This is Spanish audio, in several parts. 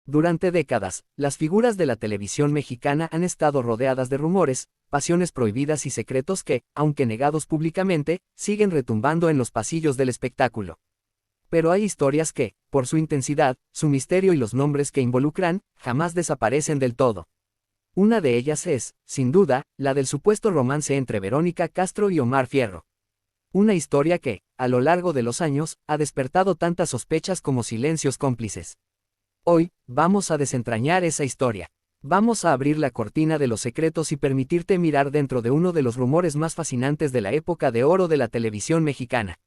Durante décadas, las figuras de la televisión mexicana han estado rodeadas de rumores, pasiones prohibidas y secretos que, aunque negados públicamente, siguen retumbando en los pasillos del espectáculo. Pero hay historias que, por su intensidad, su misterio y los nombres que involucran, jamás desaparecen del todo. Una de ellas es, sin duda, la del supuesto romance entre Verónica Castro y Omar Fierro. Una historia que, a lo largo de los años, ha despertado tantas sospechas como silencios cómplices. Hoy, vamos a desentrañar esa historia. Vamos a abrir la cortina de los secretos y permitirte mirar dentro de uno de los rumores más fascinantes de la época de oro de la televisión mexicana.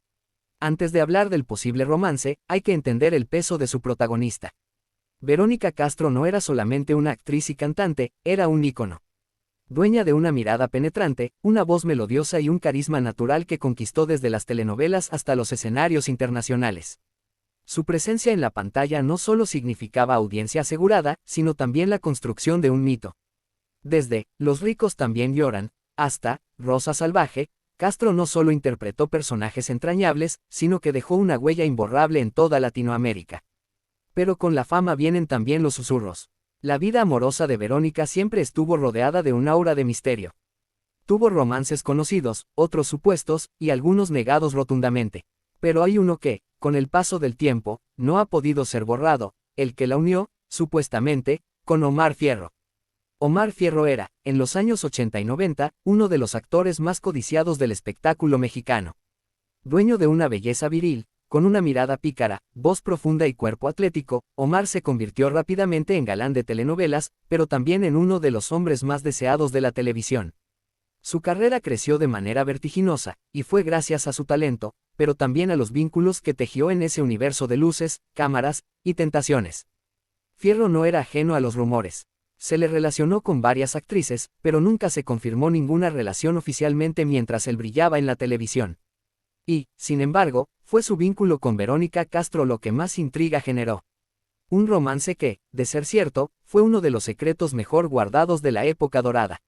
Antes de hablar del posible romance, hay que entender el peso de su protagonista. Verónica Castro no era solamente una actriz y cantante, era un ícono. Dueña de una mirada penetrante, una voz melodiosa y un carisma natural que conquistó desde las telenovelas hasta los escenarios internacionales. Su presencia en la pantalla no solo significaba audiencia asegurada, sino también la construcción de un mito. Desde Los ricos también lloran, hasta Rosa Salvaje, Castro no solo interpretó personajes entrañables, sino que dejó una huella imborrable en toda Latinoamérica. Pero con la fama vienen también los susurros. La vida amorosa de Verónica siempre estuvo rodeada de un aura de misterio. Tuvo romances conocidos, otros supuestos, y algunos negados rotundamente. Pero hay uno que, con el paso del tiempo, no ha podido ser borrado, el que la unió, supuestamente, con Omar Fierro. Omar Fierro era, en los años 80 y 90, uno de los actores más codiciados del espectáculo mexicano. Dueño de una belleza viril, con una mirada pícara, voz profunda y cuerpo atlético, Omar se convirtió rápidamente en galán de telenovelas, pero también en uno de los hombres más deseados de la televisión. Su carrera creció de manera vertiginosa, y fue gracias a su talento, pero también a los vínculos que tejió en ese universo de luces, cámaras y tentaciones. Fierro no era ajeno a los rumores. Se le relacionó con varias actrices, pero nunca se confirmó ninguna relación oficialmente mientras él brillaba en la televisión. Y, sin embargo, fue su vínculo con Verónica Castro lo que más intriga generó. Un romance que, de ser cierto, fue uno de los secretos mejor guardados de la época dorada.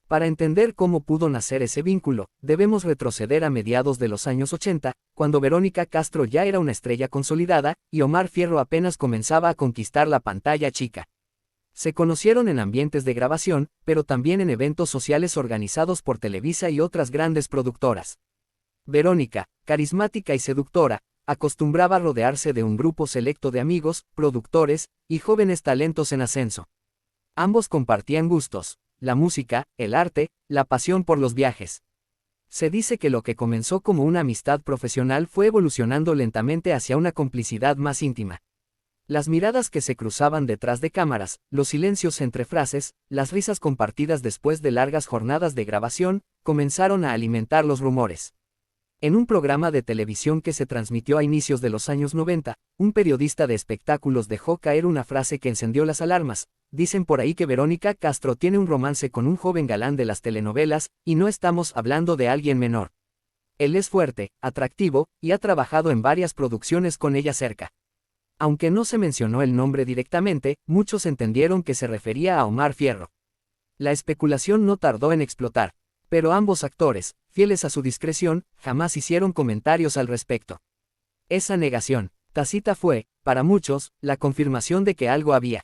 Para entender cómo pudo nacer ese vínculo, debemos retroceder a mediados de los años 80, cuando Verónica Castro ya era una estrella consolidada, y Omar Fierro apenas comenzaba a conquistar la pantalla chica. Se conocieron en ambientes de grabación, pero también en eventos sociales organizados por Televisa y otras grandes productoras. Verónica, carismática y seductora, acostumbraba a rodearse de un grupo selecto de amigos, productores y jóvenes talentos en ascenso. Ambos compartían gustos, la música, el arte, la pasión por los viajes. Se dice que lo que comenzó como una amistad profesional fue evolucionando lentamente hacia una complicidad más íntima. Las miradas que se cruzaban detrás de cámaras, los silencios entre frases, las risas compartidas después de largas jornadas de grabación, comenzaron a alimentar los rumores. En un programa de televisión que se transmitió a inicios de los años 90, un periodista de espectáculos dejó caer una frase que encendió las alarmas. Dicen por ahí que Verónica Castro tiene un romance con un joven galán de las telenovelas, y no estamos hablando de alguien menor. Él es fuerte, atractivo, y ha trabajado en varias producciones con ella cerca. Aunque no se mencionó el nombre directamente, muchos entendieron que se refería a Omar Fierro. La especulación no tardó en explotar, pero ambos actores, fieles a su discreción, jamás hicieron comentarios al respecto. Esa negación tácita fue, para muchos, la confirmación de que algo había.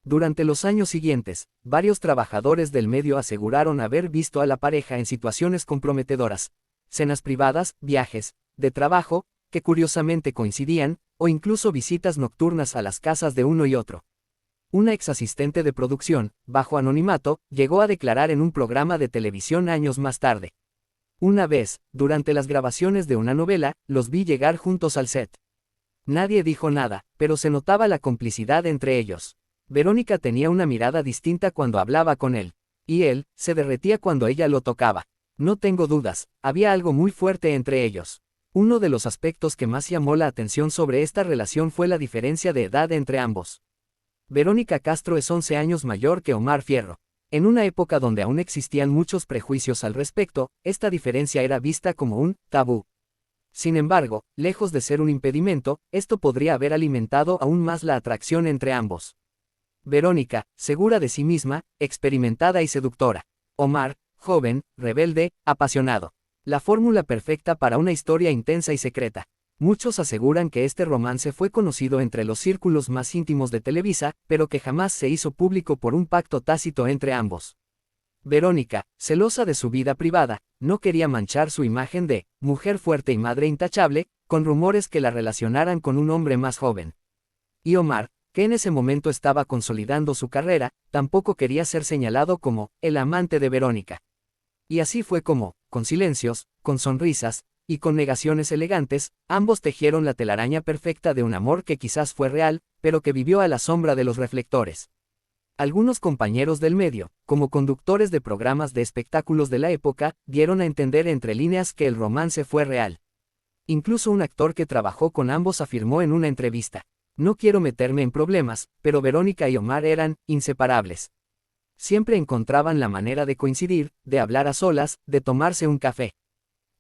Durante los años siguientes, varios trabajadores del medio aseguraron haber visto a la pareja en situaciones comprometedoras, cenas privadas, viajes de trabajo, que curiosamente coincidían, o incluso visitas nocturnas a las casas de uno y otro. Una ex asistente de producción, bajo anonimato, llegó a declarar en un programa de televisión años más tarde. Una vez, durante las grabaciones de una novela, los vi llegar juntos al set. Nadie dijo nada, pero se notaba la complicidad entre ellos. Verónica tenía una mirada distinta cuando hablaba con él, y él se derretía cuando ella lo tocaba. No tengo dudas, había algo muy fuerte entre ellos. Uno de los aspectos que más llamó la atención sobre esta relación fue la diferencia de edad entre ambos. Verónica Castro es 11 años mayor que Omar Fierro. En una época donde aún existían muchos prejuicios al respecto, esta diferencia era vista como un tabú. Sin embargo, lejos de ser un impedimento, esto podría haber alimentado aún más la atracción entre ambos. Verónica, segura de sí misma, experimentada y seductora. Omar, joven, rebelde, apasionado. La fórmula perfecta para una historia intensa y secreta. Muchos aseguran que este romance fue conocido entre los círculos más íntimos de Televisa, pero que jamás se hizo público por un pacto tácito entre ambos. Verónica, celosa de su vida privada, no quería manchar su imagen de mujer fuerte y madre intachable, con rumores que la relacionaran con un hombre más joven. Y Omar, que en ese momento estaba consolidando su carrera, tampoco quería ser señalado como el amante de Verónica. Y así fue como, con silencios, con sonrisas, y con negaciones elegantes, ambos tejieron la telaraña perfecta de un amor que quizás fue real, pero que vivió a la sombra de los reflectores. Algunos compañeros del medio, como conductores de programas de espectáculos de la época, dieron a entender entre líneas que el romance fue real. Incluso un actor que trabajó con ambos afirmó en una entrevista: "No quiero meterme en problemas, pero Verónica y Omar eran inseparables. Siempre encontraban la manera de coincidir, de hablar a solas, de tomarse un café.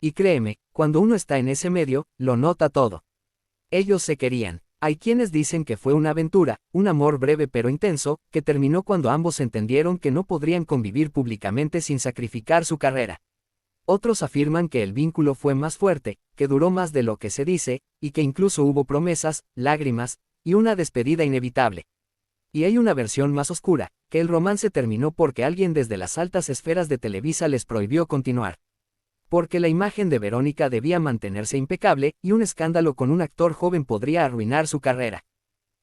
Y créeme, cuando uno está en ese medio, lo nota todo. Ellos se querían". Hay quienes dicen que fue una aventura, un amor breve pero intenso, que terminó cuando ambos entendieron que no podrían convivir públicamente sin sacrificar su carrera. Otros afirman que el vínculo fue más fuerte, que duró más de lo que se dice, y que incluso hubo promesas, lágrimas, y una despedida inevitable. Y hay una versión más oscura, que el romance terminó porque alguien desde las altas esferas de Televisa les prohibió continuar. Porque la imagen de Verónica debía mantenerse impecable, y un escándalo con un actor joven podría arruinar su carrera.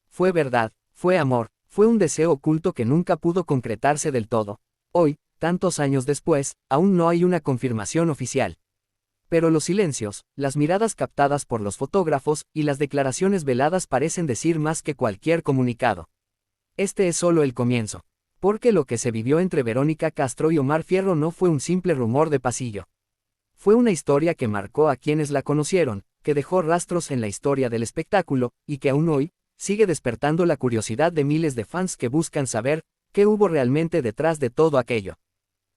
Fue verdad, fue amor, fue un deseo oculto que nunca pudo concretarse del todo. Hoy, tantos años después, aún no hay una confirmación oficial. Pero los silencios, las miradas captadas por los fotógrafos, y las declaraciones veladas parecen decir más que cualquier comunicado. Este es solo el comienzo. Porque lo que se vivió entre Verónica Castro y Omar Fierro no fue un simple rumor de pasillo. Fue una historia que marcó a quienes la conocieron, que dejó rastros en la historia del espectáculo, y que aún hoy, sigue despertando la curiosidad de miles de fans que buscan saber qué hubo realmente detrás de todo aquello.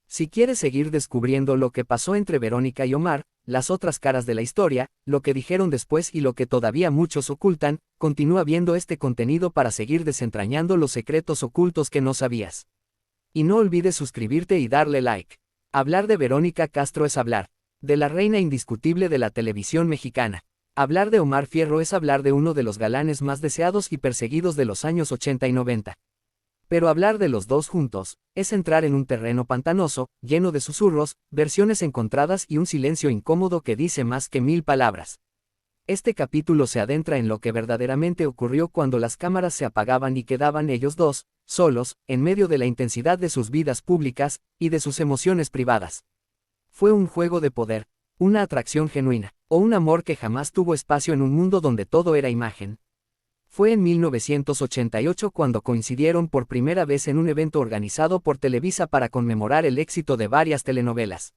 Si quieres seguir descubriendo lo que pasó entre Verónica y Omar, las otras caras de la historia, lo que dijeron después y lo que todavía muchos ocultan, continúa viendo este contenido para seguir desentrañando los secretos ocultos que no sabías. Y no olvides suscribirte y darle like. Hablar de Verónica Castro es hablar de la reina indiscutible de la televisión mexicana. Hablar de Omar Fierro es hablar de uno de los galanes más deseados y perseguidos de los años 80 y 90. Pero hablar de los dos juntos, es entrar en un terreno pantanoso, lleno de susurros, versiones encontradas y un silencio incómodo que dice más que 1000 palabras. Este capítulo se adentra en lo que verdaderamente ocurrió cuando las cámaras se apagaban y quedaban ellos dos, solos, en medio de la intensidad de sus vidas públicas, y de sus emociones privadas. Fue un juego de poder, una atracción genuina, o un amor que jamás tuvo espacio en un mundo donde todo era imagen. Fue en 1988 cuando coincidieron por primera vez en un evento organizado por Televisa para conmemorar el éxito de varias telenovelas.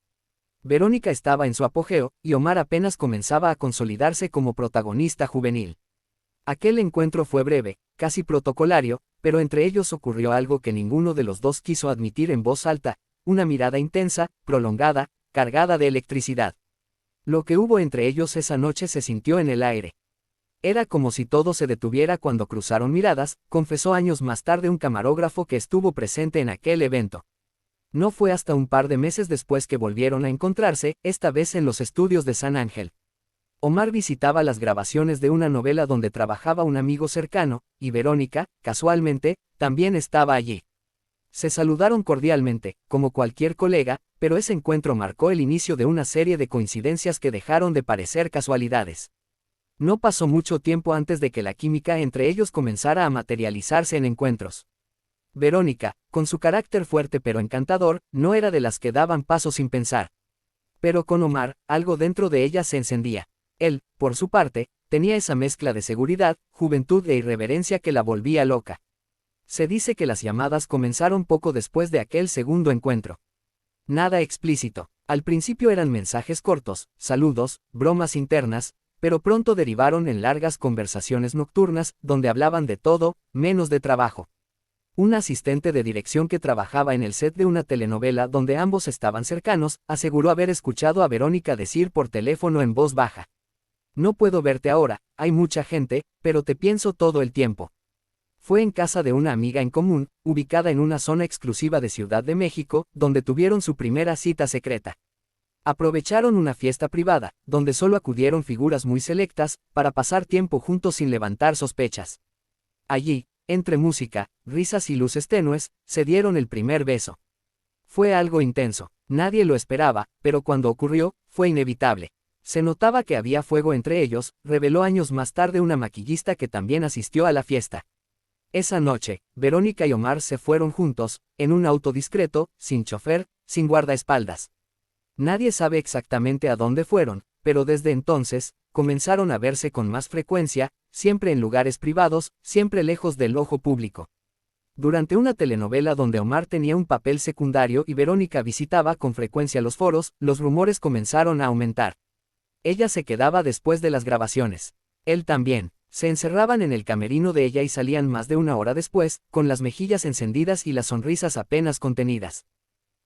Verónica estaba en su apogeo, y Omar apenas comenzaba a consolidarse como protagonista juvenil. Aquel encuentro fue breve, casi protocolario, pero entre ellos ocurrió algo que ninguno de los dos quiso admitir en voz alta: una mirada intensa, prolongada, cargada de electricidad. Lo que hubo entre ellos esa noche se sintió en el aire. Era como si todo se detuviera cuando cruzaron miradas, confesó años más tarde un camarógrafo que estuvo presente en aquel evento. No fue hasta un par de meses después que volvieron a encontrarse, esta vez en los estudios de San Ángel. Omar visitaba las grabaciones de una novela donde trabajaba un amigo cercano, y Verónica, casualmente, también estaba allí. Se saludaron cordialmente, como cualquier colega, pero ese encuentro marcó el inicio de una serie de coincidencias que dejaron de parecer casualidades. No pasó mucho tiempo antes de que la química entre ellos comenzara a materializarse en encuentros. Verónica, con su carácter fuerte pero encantador, no era de las que daban paso sin pensar. Pero con Omar, algo dentro de ella se encendía. Él, por su parte, tenía esa mezcla de seguridad, juventud e irreverencia que la volvía loca. Se dice que las llamadas comenzaron poco después de aquel segundo encuentro. Nada explícito. Al principio eran mensajes cortos, saludos, bromas internas, pero pronto derivaron en largas conversaciones nocturnas, donde hablaban de todo, menos de trabajo. Un asistente de dirección que trabajaba en el set de una telenovela donde ambos estaban cercanos, aseguró haber escuchado a Verónica decir por teléfono en voz baja: "No puedo verte ahora, hay mucha gente, pero te pienso todo el tiempo". Fue en casa de una amiga en común, ubicada en una zona exclusiva de Ciudad de México, donde tuvieron su primera cita secreta. Aprovecharon una fiesta privada, donde solo acudieron figuras muy selectas, para pasar tiempo juntos sin levantar sospechas. Allí, entre música, risas y luces tenues, se dieron el primer beso. Fue algo intenso, nadie lo esperaba, pero cuando ocurrió, fue inevitable. Se notaba que había fuego entre ellos, reveló años más tarde una maquillista que también asistió a la fiesta. Esa noche, Verónica y Omar se fueron juntos, en un auto discreto, sin chofer, sin guardaespaldas. Nadie sabe exactamente a dónde fueron, pero desde entonces, comenzaron a verse con más frecuencia, siempre en lugares privados, siempre lejos del ojo público. Durante una telenovela donde Omar tenía un papel secundario y Verónica visitaba con frecuencia los foros, los rumores comenzaron a aumentar. Ella se quedaba después de las grabaciones. Él también. Se encerraban en el camerino de ella y salían más de una hora después, con las mejillas encendidas y las sonrisas apenas contenidas.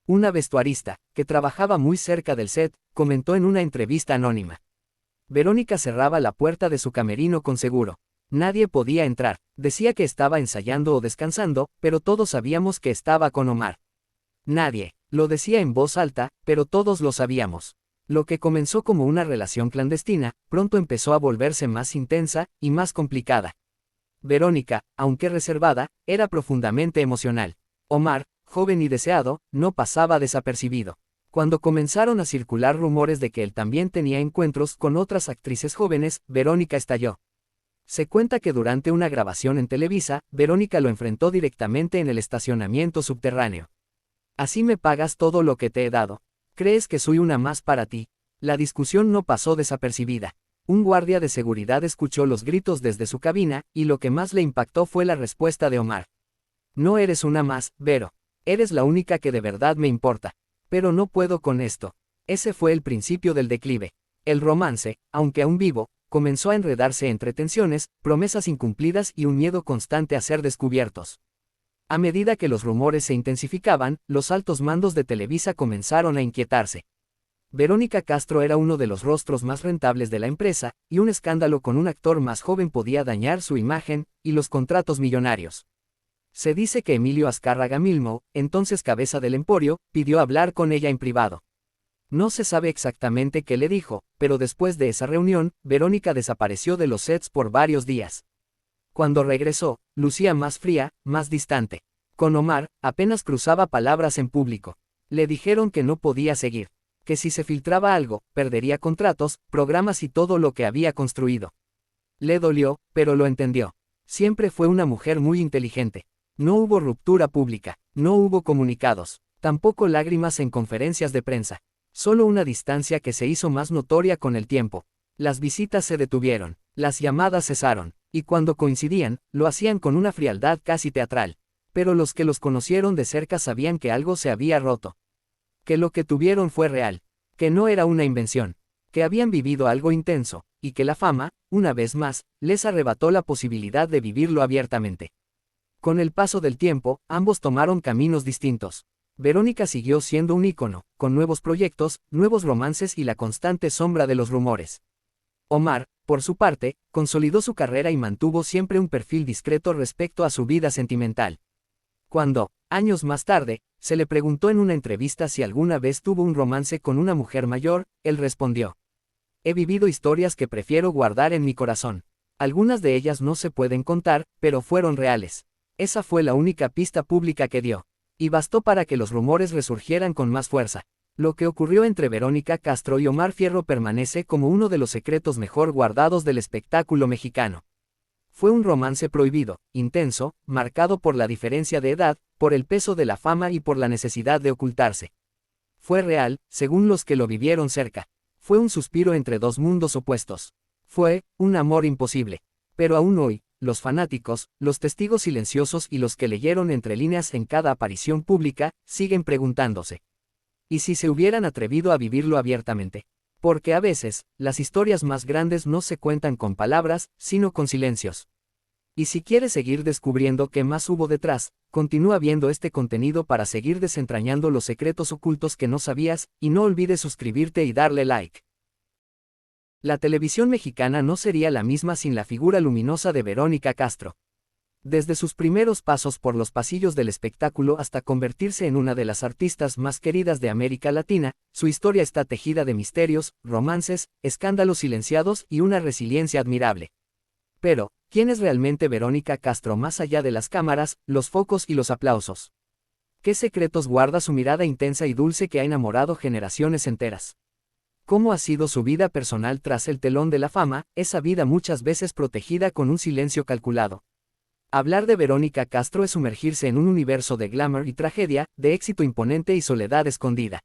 Una vestuarista, que trabajaba muy cerca del set, comentó en una entrevista anónima. Verónica cerraba la puerta de su camerino con seguro. Nadie podía entrar, decía que estaba ensayando o descansando, pero todos sabíamos que estaba con Omar. Nadie, lo decía en voz alta, pero todos lo sabíamos. Lo que comenzó como una relación clandestina, pronto empezó a volverse más intensa y más complicada. Verónica, aunque reservada, era profundamente emocional. Omar, joven y deseado, no pasaba desapercibido. Cuando comenzaron a circular rumores de que él también tenía encuentros con otras actrices jóvenes, Verónica estalló. Se cuenta que durante una grabación en Televisa, Verónica lo enfrentó directamente en el estacionamiento subterráneo. «Así me pagas todo lo que te he dado. ¿Crees que soy una más para ti?». La discusión no pasó desapercibida. Un guardia de seguridad escuchó los gritos desde su cabina, y lo que más le impactó fue la respuesta de Omar. «No eres una más, Vero. Eres la única que de verdad me importa. Pero no puedo con esto». Ese fue el principio del declive. El romance, aunque aún vivo, comenzó a enredarse entre tensiones, promesas incumplidas y un miedo constante a ser descubiertos. A medida que los rumores se intensificaban, los altos mandos de Televisa comenzaron a inquietarse. Verónica Castro era uno de los rostros más rentables de la empresa, y un escándalo con un actor más joven podía dañar su imagen y los contratos millonarios. Se dice que Emilio Azcárraga Milmo, entonces cabeza del Emporio, pidió hablar con ella en privado. No se sabe exactamente qué le dijo, pero después de esa reunión, Verónica desapareció de los sets por varios días. Cuando regresó, lucía más fría, más distante. Con Omar, apenas cruzaba palabras en público. Le dijeron que no podía seguir, que si se filtraba algo, perdería contratos, programas y todo lo que había construido. Le dolió, pero lo entendió. Siempre fue una mujer muy inteligente. No hubo ruptura pública, no hubo comunicados, tampoco lágrimas en conferencias de prensa. Solo una distancia que se hizo más notoria con el tiempo. Las visitas se detuvieron, las llamadas cesaron, y cuando coincidían, lo hacían con una frialdad casi teatral. Pero los que los conocieron de cerca sabían que algo se había roto. Que lo que tuvieron fue real, que no era una invención, que habían vivido algo intenso, y que la fama, una vez más, les arrebató la posibilidad de vivirlo abiertamente. Con el paso del tiempo, ambos tomaron caminos distintos. Verónica siguió siendo un ícono, con nuevos proyectos, nuevos romances y la constante sombra de los rumores. Omar, por su parte, consolidó su carrera y mantuvo siempre un perfil discreto respecto a su vida sentimental. Cuando, años más tarde, se le preguntó en una entrevista si alguna vez tuvo un romance con una mujer mayor, él respondió: «He vivido historias que prefiero guardar en mi corazón. Algunas de ellas no se pueden contar, pero fueron reales». Esa fue la única pista pública que dio. Y bastó para que los rumores resurgieran con más fuerza. Lo que ocurrió entre Verónica Castro y Omar Fierro permanece como uno de los secretos mejor guardados del espectáculo mexicano. Fue un romance prohibido, intenso, marcado por la diferencia de edad, por el peso de la fama y por la necesidad de ocultarse. Fue real, según los que lo vivieron cerca. Fue un suspiro entre dos mundos opuestos. Fue un amor imposible. Pero aún hoy, los fanáticos, los testigos silenciosos y los que leyeron entre líneas en cada aparición pública, siguen preguntándose: ¿y si se hubieran atrevido a vivirlo abiertamente? Porque a veces, las historias más grandes no se cuentan con palabras, sino con silencios. Y si quieres seguir descubriendo qué más hubo detrás, continúa viendo este contenido para seguir desentrañando los secretos ocultos que no sabías, y no olvides suscribirte y darle like. La televisión mexicana no sería la misma sin la figura luminosa de Verónica Castro. Desde sus primeros pasos por los pasillos del espectáculo hasta convertirse en una de las artistas más queridas de América Latina, su historia está tejida de misterios, romances, escándalos silenciados y una resiliencia admirable. Pero, ¿quién es realmente Verónica Castro más allá de las cámaras, los focos y los aplausos? ¿Qué secretos guarda su mirada intensa y dulce que ha enamorado generaciones enteras? ¿Cómo ha sido su vida personal tras el telón de la fama, esa vida muchas veces protegida con un silencio calculado? Hablar de Verónica Castro es sumergirse en un universo de glamour y tragedia, de éxito imponente y soledad escondida.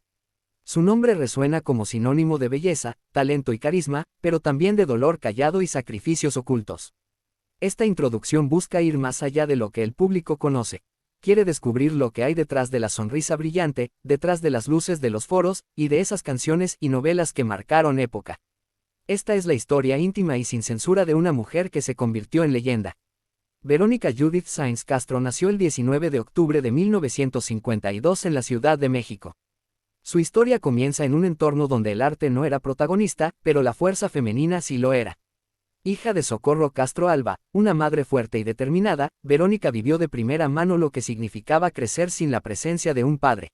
Su nombre resuena como sinónimo de belleza, talento y carisma, pero también de dolor callado y sacrificios ocultos. Esta introducción busca ir más allá de lo que el público conoce. Quiere descubrir lo que hay detrás de la sonrisa brillante, detrás de las luces de los foros, y de esas canciones y novelas que marcaron época. Esta es la historia íntima y sin censura de una mujer que se convirtió en leyenda. Verónica Judith Sáenz Castro nació el 19 de octubre de 1952 en la Ciudad de México. Su historia comienza en un entorno donde el arte no era protagonista, pero la fuerza femenina sí lo era. Hija de Socorro Castro Alba, una madre fuerte y determinada, Verónica vivió de primera mano lo que significaba crecer sin la presencia de un padre.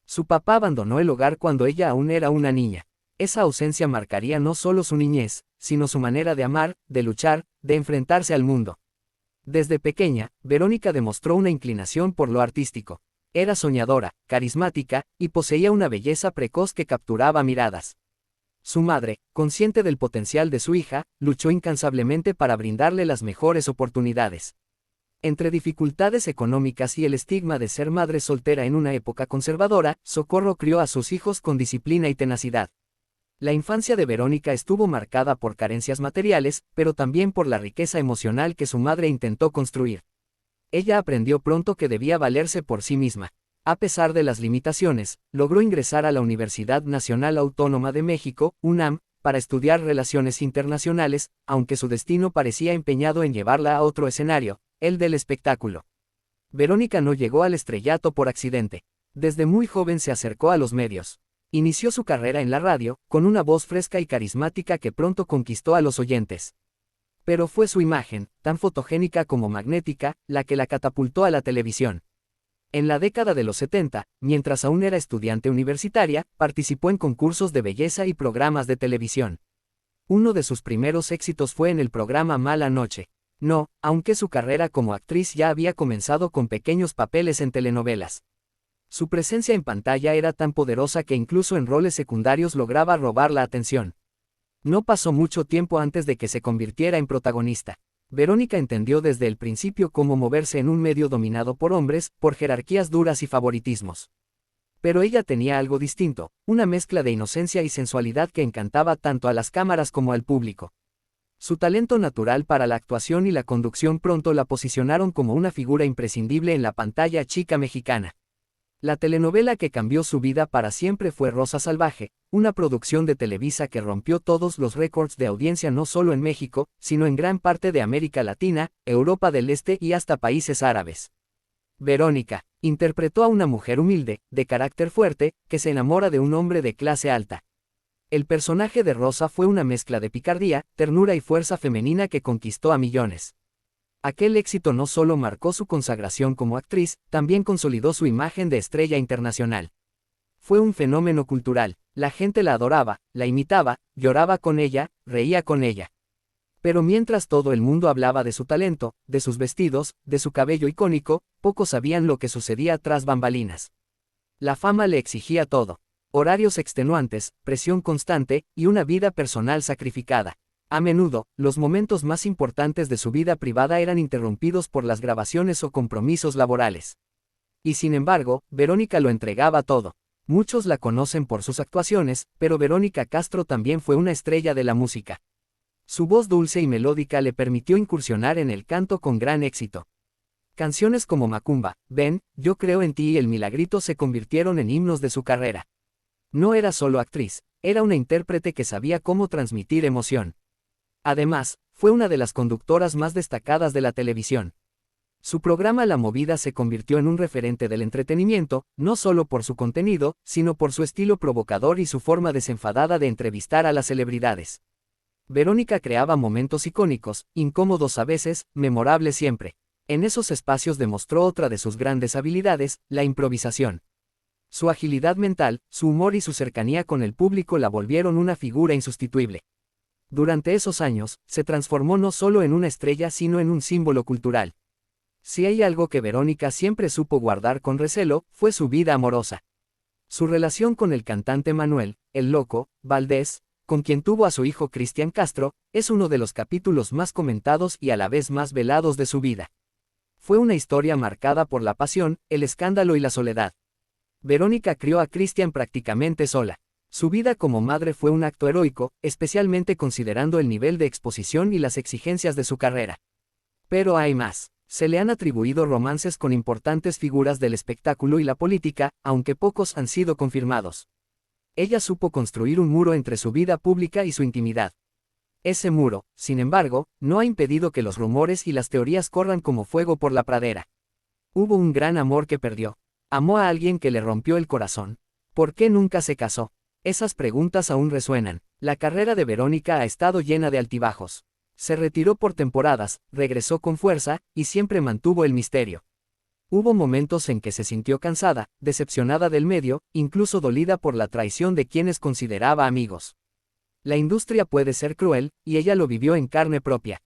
Su papá abandonó el hogar cuando ella aún era una niña. Esa ausencia marcaría no solo su niñez, sino su manera de amar, de luchar, de enfrentarse al mundo. Desde pequeña, Verónica demostró una inclinación por lo artístico. Era soñadora, carismática, y poseía una belleza precoz que capturaba miradas. Su madre, consciente del potencial de su hija, luchó incansablemente para brindarle las mejores oportunidades. Entre dificultades económicas y el estigma de ser madre soltera en una época conservadora, Socorro crió a sus hijos con disciplina y tenacidad. La infancia de Verónica estuvo marcada por carencias materiales, pero también por la riqueza emocional que su madre intentó construir. Ella aprendió pronto que debía valerse por sí misma. A pesar de las limitaciones, logró ingresar a la Universidad Nacional Autónoma de México, UNAM, para estudiar relaciones internacionales, aunque su destino parecía empeñado en llevarla a otro escenario, el del espectáculo. Verónica no llegó al estrellato por accidente. Desde muy joven se acercó a los medios. Inició su carrera en la radio, con una voz fresca y carismática que pronto conquistó a los oyentes. Pero fue su imagen, tan fotogénica como magnética, la que la catapultó a la televisión. En la década de los 70, mientras aún era estudiante universitaria, participó en concursos de belleza y programas de televisión. Uno de sus primeros éxitos fue en el programa Mala Noche. No, aunque su carrera como actriz ya había comenzado con pequeños papeles en telenovelas. Su presencia en pantalla era tan poderosa que incluso en roles secundarios lograba robar la atención. No pasó mucho tiempo antes de que se convirtiera en protagonista. Verónica entendió desde el principio cómo moverse en un medio dominado por hombres, por jerarquías duras y favoritismos. Pero ella tenía algo distinto, una mezcla de inocencia y sensualidad que encantaba tanto a las cámaras como al público. Su talento natural para la actuación y la conducción pronto la posicionaron como una figura imprescindible en la pantalla chica mexicana. La telenovela que cambió su vida para siempre fue Rosa Salvaje, una producción de Televisa que rompió todos los récords de audiencia no solo en México, sino en gran parte de América Latina, Europa del Este y hasta países árabes. Verónica interpretó a una mujer humilde, de carácter fuerte, que se enamora de un hombre de clase alta. El personaje de Rosa fue una mezcla de picardía, ternura y fuerza femenina que conquistó a millones. Aquel éxito no solo marcó su consagración como actriz, también consolidó su imagen de estrella internacional. Fue un fenómeno cultural, la gente la adoraba, la imitaba, lloraba con ella, reía con ella. Pero mientras todo el mundo hablaba de su talento, de sus vestidos, de su cabello icónico, pocos sabían lo que sucedía tras bambalinas. La fama le exigía todo: horarios extenuantes, presión constante, y una vida personal sacrificada. A menudo, los momentos más importantes de su vida privada eran interrumpidos por las grabaciones o compromisos laborales. Y sin embargo, Verónica lo entregaba todo. Muchos la conocen por sus actuaciones, pero Verónica Castro también fue una estrella de la música. Su voz dulce y melódica le permitió incursionar en el canto con gran éxito. Canciones como Macumba, Ven, Yo creo en ti y El Milagrito se convirtieron en himnos de su carrera. No era solo actriz, era una intérprete que sabía cómo transmitir emoción. Además, fue una de las conductoras más destacadas de la televisión. Su programa La Movida se convirtió en un referente del entretenimiento, no solo por su contenido, sino por su estilo provocador y su forma desenfadada de entrevistar a las celebridades. Verónica creaba momentos icónicos, incómodos a veces, memorables siempre. En esos espacios demostró otra de sus grandes habilidades, la improvisación. Su agilidad mental, su humor y su cercanía con el público la volvieron una figura insustituible. Durante esos años, se transformó no solo en una estrella sino en un símbolo cultural. Si hay algo que Verónica siempre supo guardar con recelo, fue su vida amorosa. Su relación con el cantante Manuel, el Loco, Valdés, con quien tuvo a su hijo Cristian Castro, es uno de los capítulos más comentados y a la vez más velados de su vida. Fue una historia marcada por la pasión, el escándalo y la soledad. Verónica crió a Cristian prácticamente sola. Su vida como madre fue un acto heroico, especialmente considerando el nivel de exposición y las exigencias de su carrera. Pero hay más. Se le han atribuido romances con importantes figuras del espectáculo y la política, aunque pocos han sido confirmados. Ella supo construir un muro entre su vida pública y su intimidad. Ese muro, sin embargo, no ha impedido que los rumores y las teorías corran como fuego por la pradera. Hubo un gran amor que perdió. Amó a alguien que le rompió el corazón. ¿Por qué nunca se casó? Esas preguntas aún resuenan. La carrera de Verónica ha estado llena de altibajos. Se retiró por temporadas, regresó con fuerza, y siempre mantuvo el misterio. Hubo momentos en que se sintió cansada, decepcionada del medio, incluso dolida por la traición de quienes consideraba amigos. La industria puede ser cruel, y ella lo vivió en carne propia.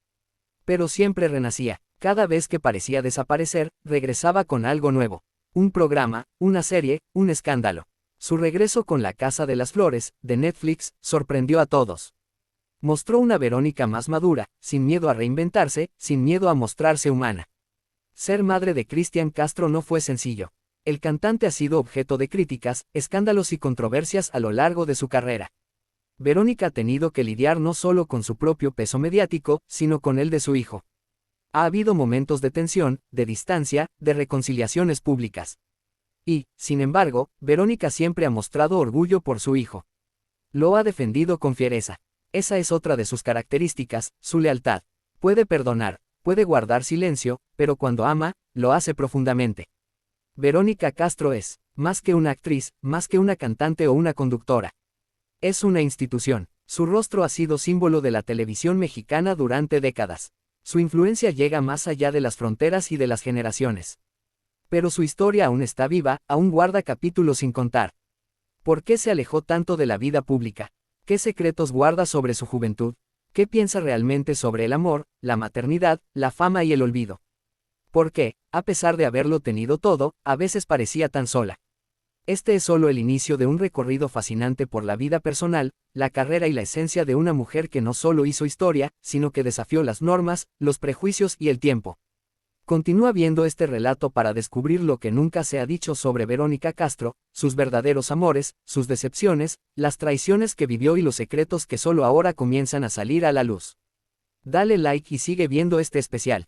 Pero siempre renacía. Cada vez que parecía desaparecer, regresaba con algo nuevo. Un programa, una serie, un escándalo. Su regreso con La Casa de las Flores, de Netflix, sorprendió a todos. Mostró una Verónica más madura, sin miedo a reinventarse, sin miedo a mostrarse humana. Ser madre de Cristian Castro no fue sencillo. El cantante ha sido objeto de críticas, escándalos y controversias a lo largo de su carrera. Verónica ha tenido que lidiar no solo con su propio peso mediático, sino con el de su hijo. Ha habido momentos de tensión, de distancia, de reconciliaciones públicas. Y, sin embargo, Verónica siempre ha mostrado orgullo por su hijo. Lo ha defendido con fiereza. Esa es otra de sus características, su lealtad. Puede perdonar, puede guardar silencio, pero cuando ama, lo hace profundamente. Verónica Castro es, más que una actriz, más que una cantante o una conductora. Es una institución. Su rostro ha sido símbolo de la televisión mexicana durante décadas. Su influencia llega más allá de las fronteras y de las generaciones. Pero su historia aún está viva, aún guarda capítulos sin contar. ¿Por qué se alejó tanto de la vida pública? ¿Qué secretos guarda sobre su juventud? ¿Qué piensa realmente sobre el amor, la maternidad, la fama y el olvido? ¿Por qué, a pesar de haberlo tenido todo, a veces parecía tan sola? Este es solo el inicio de un recorrido fascinante por la vida personal, la carrera y la esencia de una mujer que no solo hizo historia, sino que desafió las normas, los prejuicios y el tiempo. Continúa viendo este relato para descubrir lo que nunca se ha dicho sobre Verónica Castro, sus verdaderos amores, sus decepciones, las traiciones que vivió y los secretos que solo ahora comienzan a salir a la luz. Dale like y sigue viendo este especial.